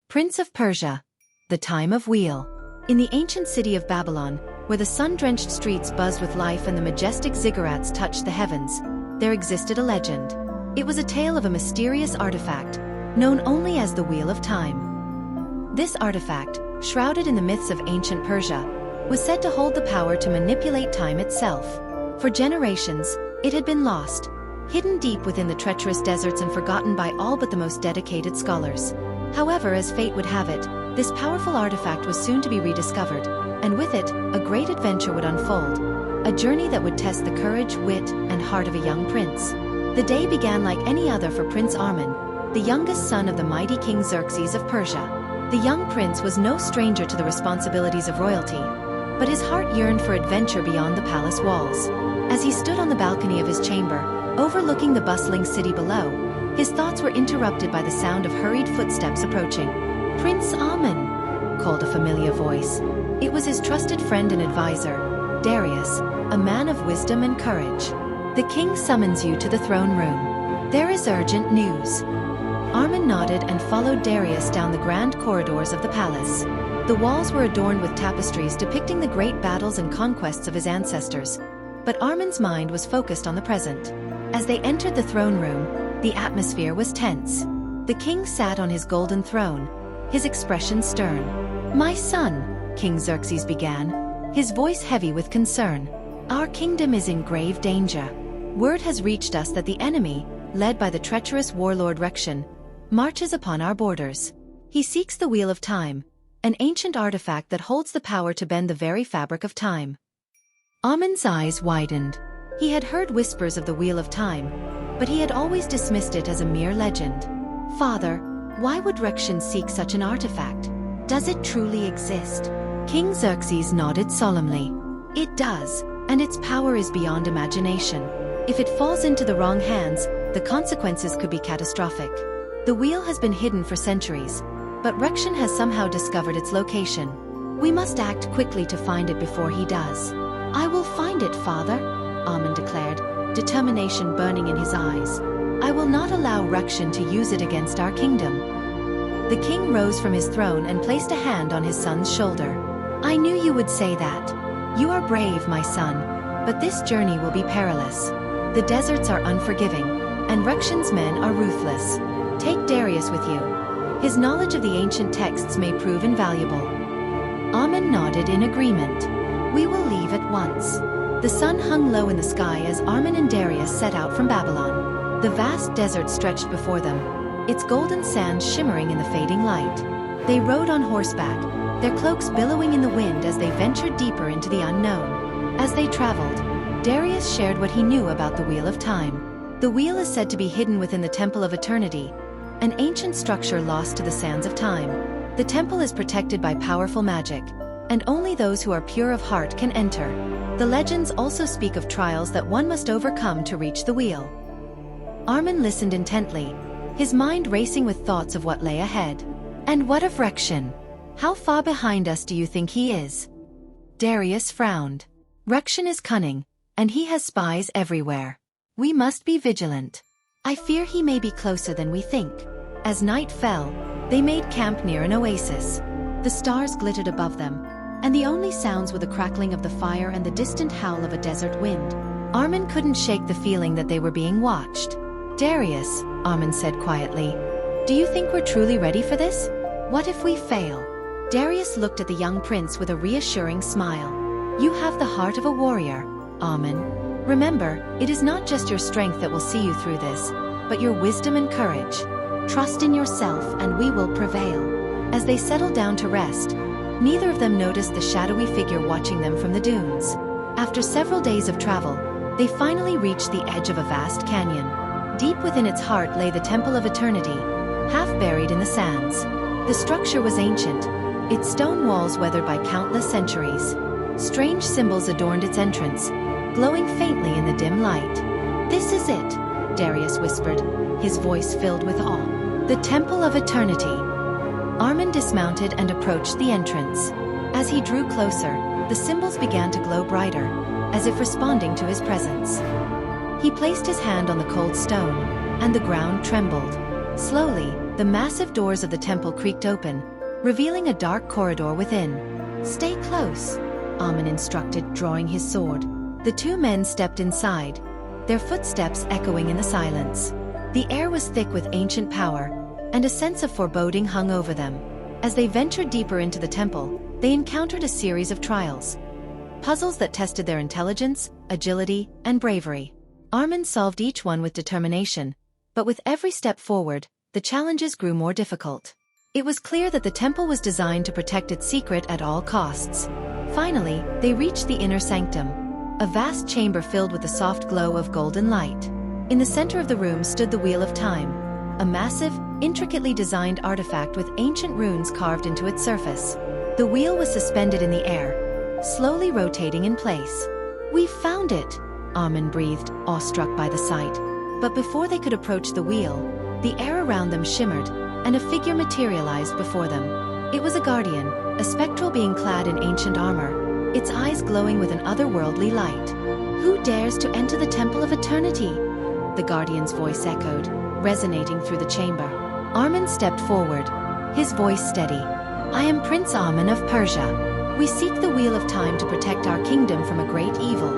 Prince of Persia. The Time of Wheel. In the ancient city of Babylon, where the sun-drenched streets buzzed with life and the majestic ziggurats touched the heavens, there existed a legend. It was a tale of a mysterious artifact, known only as the Wheel of Time. This artifact, shrouded in the myths of ancient Persia, was said to hold the power to manipulate time itself. For generations, it had been lost, hidden deep within the treacherous deserts and forgotten by all but the most dedicated scholars. However, as fate would have it, this powerful artifact was soon to be rediscovered, and with it, a great adventure would unfold. A journey that would test the courage, wit, and heart of a young prince. The day began like any other for Prince Arman, the youngest son of the mighty King Xerxes of Persia. The young prince was no stranger to the responsibilities of royalty, but his heart yearned for adventure beyond the palace walls. As he stood on the balcony of his chamber, overlooking the bustling city below, his thoughts were interrupted by the sound of hurried footsteps approaching. "Prince Amun," called a familiar voice. It was his trusted friend and advisor, Darius, a man of wisdom and courage. "The king summons you to the throne room. There is urgent news." Armin nodded and followed Darius down the grand corridors of the palace. The walls were adorned with tapestries depicting the great battles and conquests of his ancestors, but Armin's mind was focused on the present. As they entered the throne room, the atmosphere was tense. The king sat on his golden throne, his expression stern. "My son," King Xerxes began, his voice heavy with concern, "our kingdom is in grave danger. Word has reached us that the enemy, led by the treacherous warlord Rekshin, marches upon our borders. He seeks the Wheel of Time, an ancient artifact that holds the power to bend the very fabric of time." Amun's eyes widened. He had heard whispers of the Wheel of Time, but he had always dismissed it as a mere legend. "Father, why would Rekshin seek such an artifact? Does it truly exist?" King Xerxes nodded solemnly. "It does, and its power is beyond imagination. If it falls into the wrong hands, the consequences could be catastrophic. The wheel has been hidden for centuries, but Rekshin has somehow discovered its location. We must act quickly to find it before he does." "I will find it, father," Amun declared, determination burning in his eyes. "I will not allow Rekshin to use it against our kingdom." The king rose from his throne and placed a hand on his son's shoulder. "I knew you would say that. You are brave, my son, but this journey will be perilous. The deserts are unforgiving, and Rekshin's men are ruthless. Take Darius with you. His knowledge of the ancient texts may prove invaluable." Amun nodded in agreement. "We will leave at once." The sun hung low in the sky as Armin and Darius set out from Babylon. The vast desert stretched before them, its golden sands shimmering in the fading light. They rode on horseback, their cloaks billowing in the wind as they ventured deeper into the unknown. As they traveled, Darius shared what he knew about the Wheel of Time. The wheel is said to be hidden within the Temple of Eternity, an ancient structure lost to the sands of time. The temple is protected by powerful magic, and only those who are pure of heart can enter. The legends also speak of trials that one must overcome to reach the wheel. Armin listened intently, his mind racing with thoughts of what lay ahead. "And what of Rekshin? How far behind us do you think he is?" Darius frowned. "Rekshin is cunning, and he has spies everywhere. We must be vigilant. I fear he may be closer than we think." As night fell, they made camp near an oasis. The stars glittered above them, and the only sounds were the crackling of the fire and the distant howl of a desert wind. Armin couldn't shake the feeling that they were being watched. "Darius," Armin said quietly, "do you think we're truly ready for this? What if we fail?" Darius looked at the young prince with a reassuring smile. "You have the heart of a warrior, Armin. Remember, it is not just your strength that will see you through this, but your wisdom and courage. Trust in yourself and we will prevail." As they settled down to rest, neither of them noticed the shadowy figure watching them from the dunes. After several days of travel, they finally reached the edge of a vast canyon. Deep within its heart lay the Temple of Eternity, half buried in the sands. The structure was ancient, its stone walls weathered by countless centuries. Strange symbols adorned its entrance, glowing faintly in the dim light. "This is it," Darius whispered, his voice filled with awe. "The Temple of Eternity." Armin dismounted and approached the entrance. As he drew closer, the symbols began to glow brighter, as if responding to his presence. He placed his hand on the cold stone, and the ground trembled. Slowly, the massive doors of the temple creaked open, revealing a dark corridor within. "Stay close," Amun instructed, drawing his sword. The two men stepped inside, their footsteps echoing in the silence. The air was thick with ancient power, and a sense of foreboding hung over them. As they ventured deeper into the temple, they encountered a series of trials. Puzzles that tested their intelligence, agility, and bravery. Armin solved each one with determination, but with every step forward, the challenges grew more difficult. It was clear that the temple was designed to protect its secret at all costs. Finally, they reached the inner sanctum, a vast chamber filled with the soft glow of golden light. In the center of the room stood the Wheel of Time, a massive, intricately designed artifact with ancient runes carved into its surface. The wheel was suspended in the air, slowly rotating in place. "We've found it," Armin breathed, awestruck by the sight. But before they could approach the wheel, the air around them shimmered, and a figure materialized before them. It was a guardian, a spectral being clad in ancient armor, its eyes glowing with an otherworldly light. "Who dares to enter the Temple of Eternity?" the guardian's voice echoed, resonating through the chamber. Armin stepped forward, his voice steady. "I am Prince Amun of Persia. We seek the Wheel of Time to protect our kingdom from a great evil."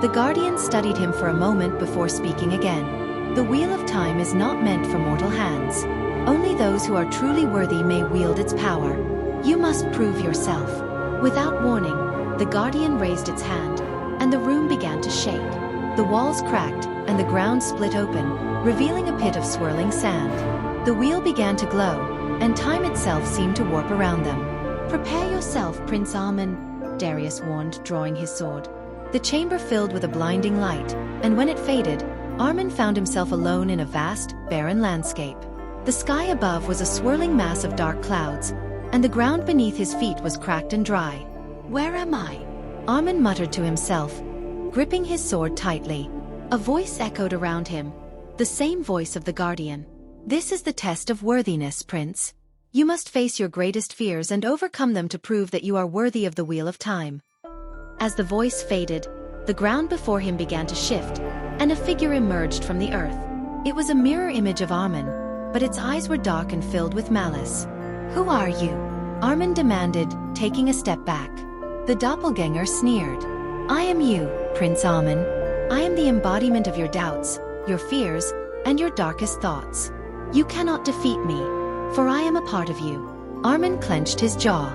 The guardian studied him for a moment before speaking again. "The Wheel of Time is not meant for mortal hands. Only those who are truly worthy may wield its power. You must prove yourself." Without warning, the guardian raised its hand, and the room began to shake. The walls cracked, and the ground split open, revealing a pit of swirling sand. The wheel began to glow, and time itself seemed to warp around them. "Prepare yourself, Prince Amun," Darius warned, drawing his sword. The chamber filled with a blinding light, and when it faded, Armin found himself alone in a vast, barren landscape. The sky above was a swirling mass of dark clouds, and the ground beneath his feet was cracked and dry. "Where am I?" Armin muttered to himself, gripping his sword tightly. A voice echoed around him, the same voice of the guardian. "This is the test of worthiness, Prince. You must face your greatest fears and overcome them to prove that you are worthy of the Wheel of Time." As the voice faded, the ground before him began to shift, and a figure emerged from the earth. It was a mirror image of Armin, but its eyes were dark and filled with malice. "Who are you?" Armin demanded, taking a step back. The doppelganger sneered. "I am you, Prince Amun. I am the embodiment of your doubts, your fears, and your darkest thoughts. You cannot defeat me, for I am a part of you." Armin clenched his jaw.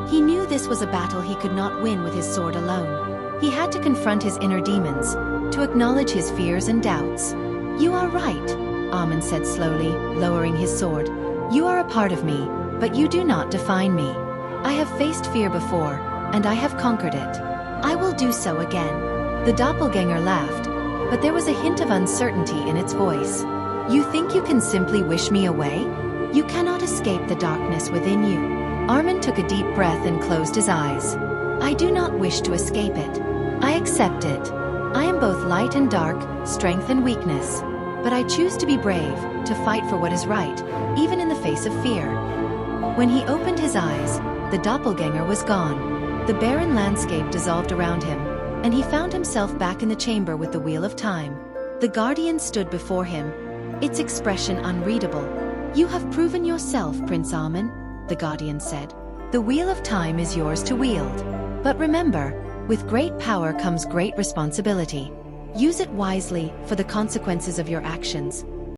He knew this was a battle he could not win with his sword alone. He had to confront his inner demons, to acknowledge his fears and doubts. "You are right," Amun said slowly, lowering his sword. "You are a part of me, but you do not define me. I have faced fear before, and I have conquered it. I will do so again." The doppelganger laughed, but there was a hint of uncertainty in its voice. "You think you can simply wish me away? You cannot escape the darkness within you." Armin took a deep breath and closed his eyes. "I do not wish to escape it. I accept it. I am both light and dark, strength and weakness. But I choose to be brave, to fight for what is right, even in the face of fear." When he opened his eyes, the doppelganger was gone. The barren landscape dissolved around him, and he found himself back in the chamber with the Wheel of Time. The guardian stood before him, its expression unreadable. "You have proven yourself, Prince Amun," the guardian said. "The Wheel of Time is yours to wield. But remember, with great power comes great responsibility. Use it wisely, for the consequences of your actions